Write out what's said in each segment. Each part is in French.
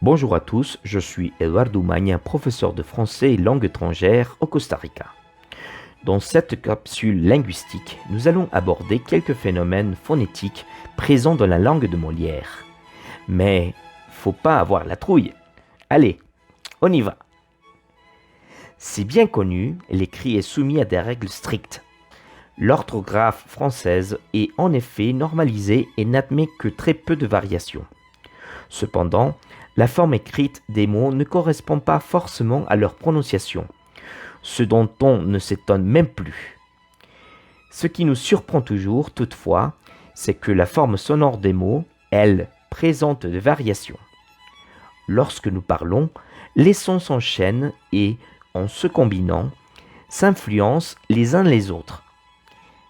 Bonjour à tous, je suis Eduardo Magnin, professeur de français et langue étrangère au Costa Rica. Dans cette capsule linguistique, nous allons aborder quelques phénomènes phonétiques présents dans la langue de Molière. Mais faut pas avoir la trouille. Allez, on y va. C'est bien connu, l'écrit est soumis à des règles strictes. L'orthographe française est en effet normalisée et n'admet que très peu de variations. Cependant, la forme écrite des mots ne correspond pas forcément à leur prononciation, ce dont on ne s'étonne même plus. Ce qui nous surprend toujours, toutefois, c'est que la forme sonore des mots, elle, présente des variations. Lorsque nous parlons, les sons s'enchaînent et, en se combinant, s'influencent les uns les autres.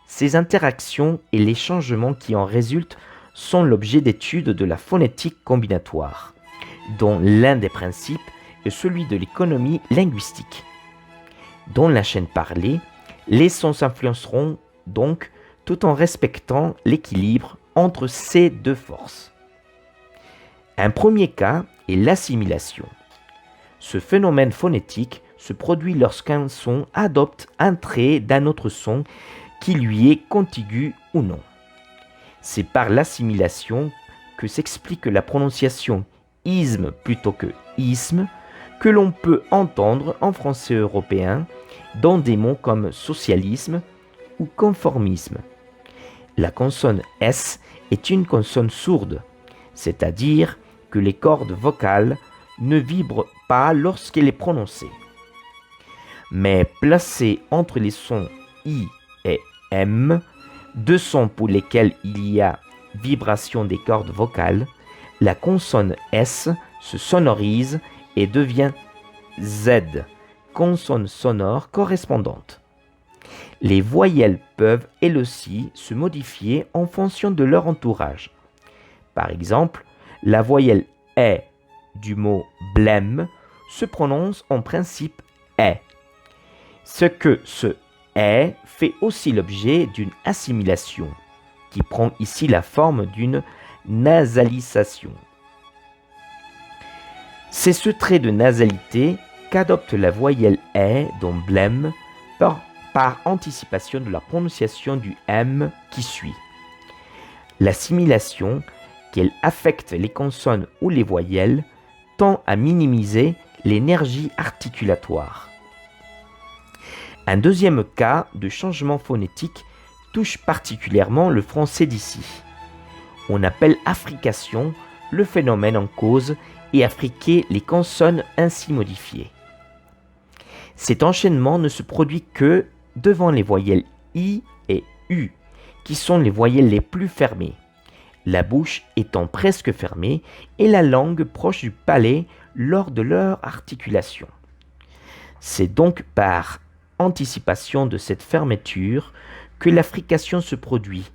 Ces interactions et les changements qui en résultent sont l'objet d'études de la phonétique combinatoire, dont l'un des principes est celui de l'économie linguistique. Dans la chaîne parlée, les sons s'influenceront donc tout en respectant l'équilibre entre ces deux forces. Un premier cas est l'assimilation. Ce phénomène phonétique se produit lorsqu'un son adopte un trait d'un autre son qui lui est contigu ou non. C'est par l'assimilation que s'explique la prononciation isme plutôt que isme que l'on peut entendre en français européen dans des mots comme socialisme ou conformisme. La consonne S est une consonne sourde, c'est-à-dire que les cordes vocales ne vibrent pas lorsqu'elle est prononcée. Mais placée entre les sons I et M, deux sons pour lesquels il y a vibration des cordes vocales, la consonne S se sonorise et devient Z, consonne sonore correspondante. Les voyelles peuvent elles aussi se modifier en fonction de leur entourage. Par exemple, la voyelle E du mot blême se prononce en principe E. Ce que ce E fait aussi l'objet d'une assimilation, qui prend ici la forme d'une nasalisation. C'est ce trait de nasalité qu'adopte la voyelle E dans blême par anticipation de la prononciation du M qui suit. L'assimilation, qu'elle affecte les consonnes ou les voyelles, tend à minimiser l'énergie articulatoire. Un deuxième cas de changement phonétique touche particulièrement le français d'ici. On appelle affrication le phénomène en cause et affriquer les consonnes ainsi modifiées. Cet enchaînement ne se produit que devant les voyelles I et U, qui sont les voyelles les plus fermées, la bouche étant presque fermée et la langue proche du palais lors de leur articulation. C'est donc par anticipation de cette fermeture que l'affrication se produit,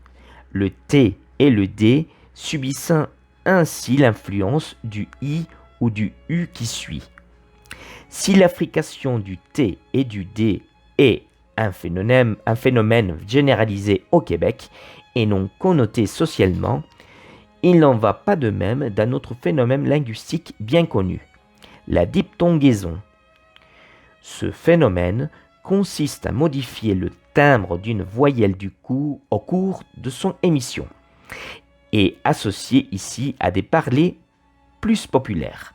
le T et le D subissant ainsi l'influence du I ou du U qui suit. Si l'affrication du T et du D est un phénomène généralisé au Québec et non connoté socialement, il n'en va pas de même d'un autre phénomène linguistique bien connu, la diphtongaison. Ce phénomène consiste à modifier le timbre d'une voyelle au cours de son émission et associé ici à des parlers plus populaires.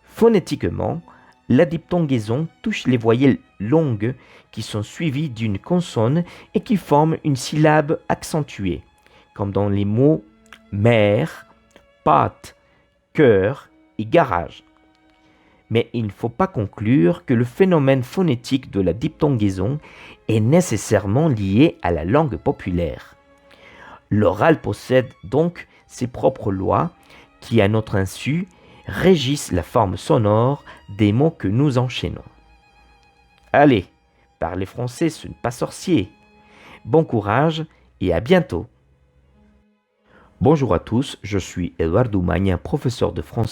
Phonétiquement, la diphtongaison touche les voyelles longues qui sont suivies d'une consonne et qui forment une syllabe accentuée, comme dans les mots mère, pâte, cœur et garage. Mais il ne faut pas conclure que le phénomène phonétique de la diphtongaison est nécessairement lié à la langue populaire. L'oral possède donc ses propres lois qui, à notre insu, régissent la forme sonore des mots que nous enchaînons. Allez, parler français, ce n'est pas sorcier. Bon courage et à bientôt. Bonjour à tous, je suis Eduardo Magnin, professeur de français.